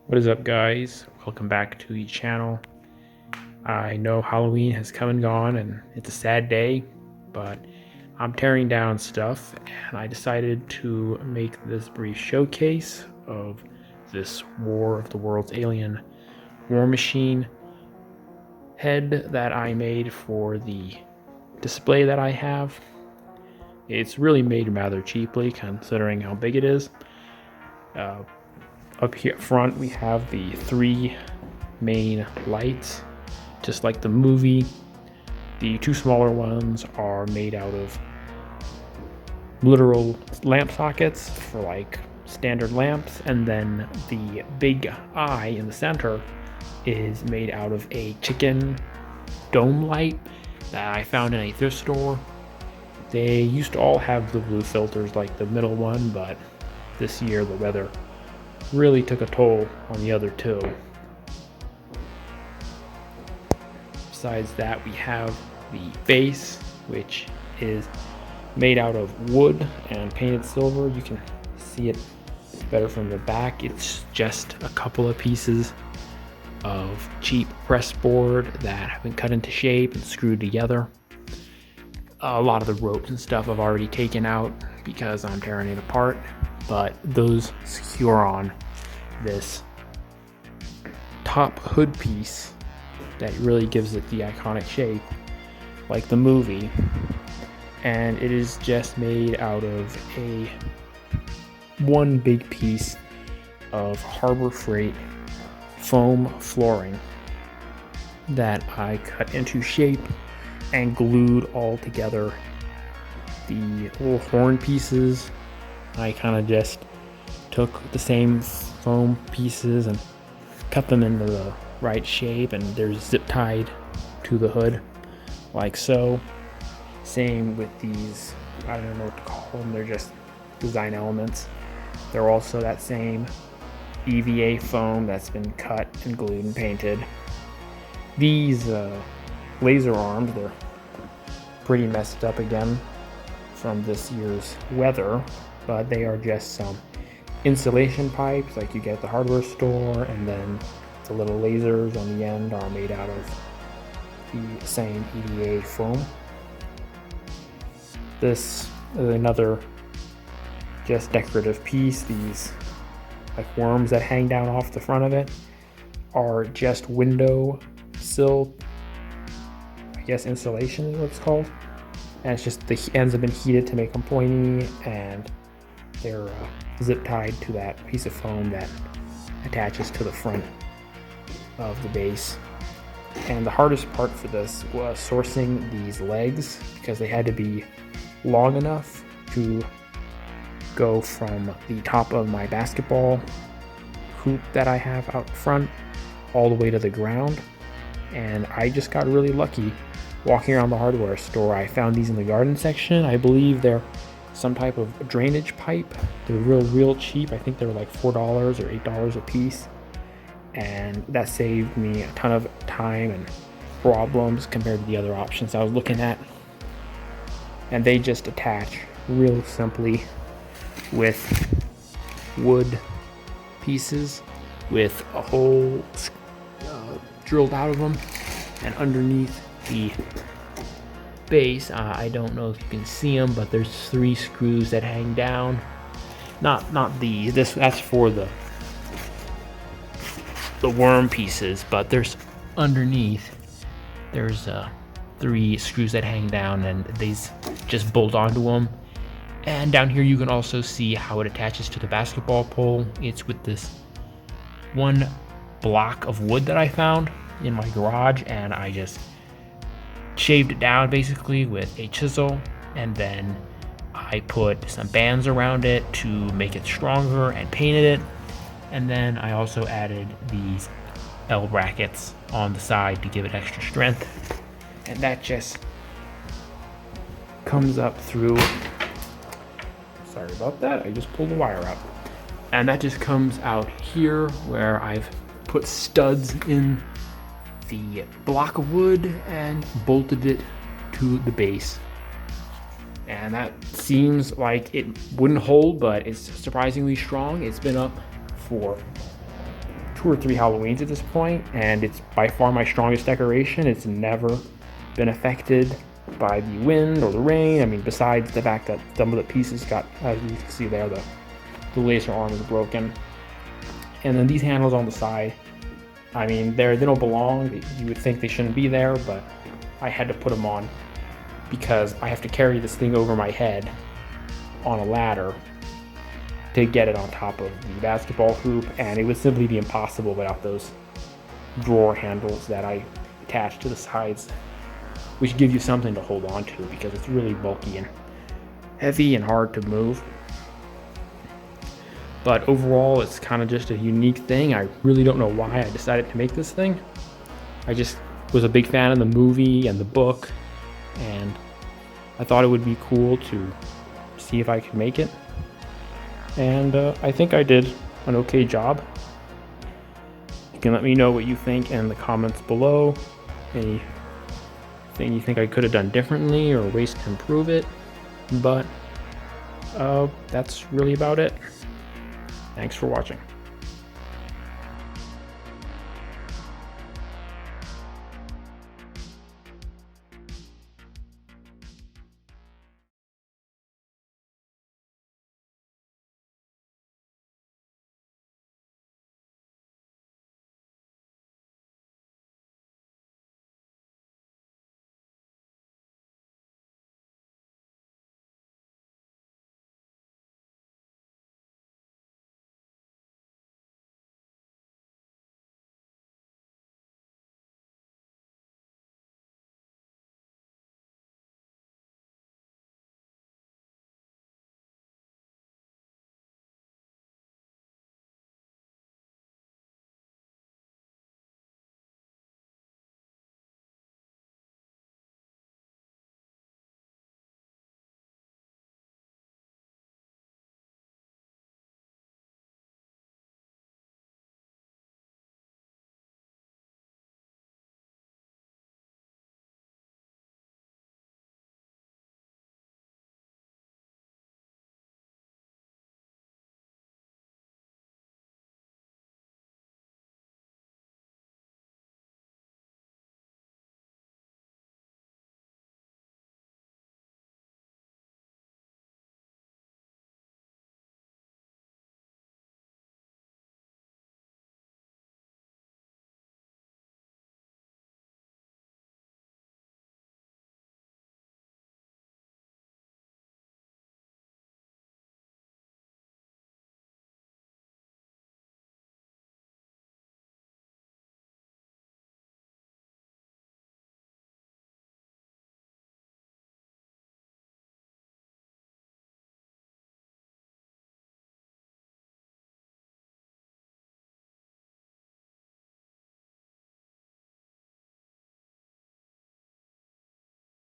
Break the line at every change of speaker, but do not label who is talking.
What is up, guys? Welcome back to the channel. I know Halloween has come and gone and it's a sad day, but I'm tearing down stuff and I decided to make this brief showcase of this War of the Worlds alien war machine head that I made for the display that I have. It's really made rather cheaply considering how big it is. Up here front we have the three main lights, just like the movie. The two smaller ones are made out of literal lamp sockets for like standard lamps, and then the big eye in the center is made out of a chicken dome light that I found in a thrift store. They used to all have the blue filters like the middle one, but this year the weather really took a toll on the other two. Besides that, we have the base, which is made out of wood and painted silver. You can see it better from the back. It's just a couple of pieces of cheap press board that have been cut into shape and screwed together. A lot of the ropes and stuff I've already taken out because I'm tearing it apart, but those secure on this top hood piece that really gives it the iconic shape like the movie. And it is just made out of a one big piece of Harbor Freight foam flooring that I cut into shape and glued all together. The little horn pieces, I kind of just took the same foam pieces and cut them into the right shape, and they're zip tied to the hood like so. Same with these, I don't know what to call them, they're just design elements. They're also that same EVA foam that's been cut and glued and painted. These laser arms, they're pretty messed up again from this year's weather, but they are just some insulation pipes like you get at the hardware store, and then the little lasers on the end are made out of the same EVA foam. This is another just decorative piece. These like worms that hang down off the front of it are just window sill, I guess insulation is what it's called, and it's just the ends have been heated to make them pointy, and they're zip tied to that piece of foam that attaches to the front of the base. And the hardest part for this was sourcing these legs, because they had to be long enough to go from the top of my basketball hoop that I have out front all the way to the ground. And I just got really lucky walking around the hardware store. I found these in the garden section. I believe they're some type of drainage pipe. They're real cheap. I think they're like $4 or $8 a piece, and that saved me a ton of time and problems compared to the other options I was looking at. And they just attach real simply with wood pieces with a hole drilled out of them, and underneath the base, I don't know if you can see them, but there's three screws that hang down. Not these. That's for the worm pieces, but there's underneath there's three screws that hang down, and these just bolt onto them. And down here you can also see how it attaches to the basketball pole. It's with this one block of wood that I found in my garage, and I just shaved it down basically with a chisel, and then I put some bands around it to make it stronger and painted it. And then I also added these L brackets on the side to give it extra strength, and that just comes up through, sorry about that, I just pulled the wire out, and that just comes out here where I've put studs in the block of wood and bolted it to the base. And that seems like it wouldn't hold, but it's surprisingly strong. It's been up for 2 or 3 Halloweens at this point, and it's by far my strongest decoration. It's never been affected by the wind or the rain. I mean, besides the fact that some of the pieces got, as you can see there, the lacer arm is broken. And then these handles on the side, I mean, they don't belong. You would think they shouldn't be there, but I had to put them on because I have to carry this thing over my head on a ladder to get it on top of the basketball hoop, and it would simply be impossible without those drawer handles that I attach to the sides, which give you something to hold on to because it's really bulky and heavy and hard to move. But overall, it's kind of just a unique thing. I really don't know why I decided to make this thing. I just was a big fan of the movie and the book, and I thought it would be cool to see if I could make it. And I think I did an okay job. You can let me know what you think in the comments below. Anything you think I could have done differently or ways to improve it. But that's really about it. Thanks for watching.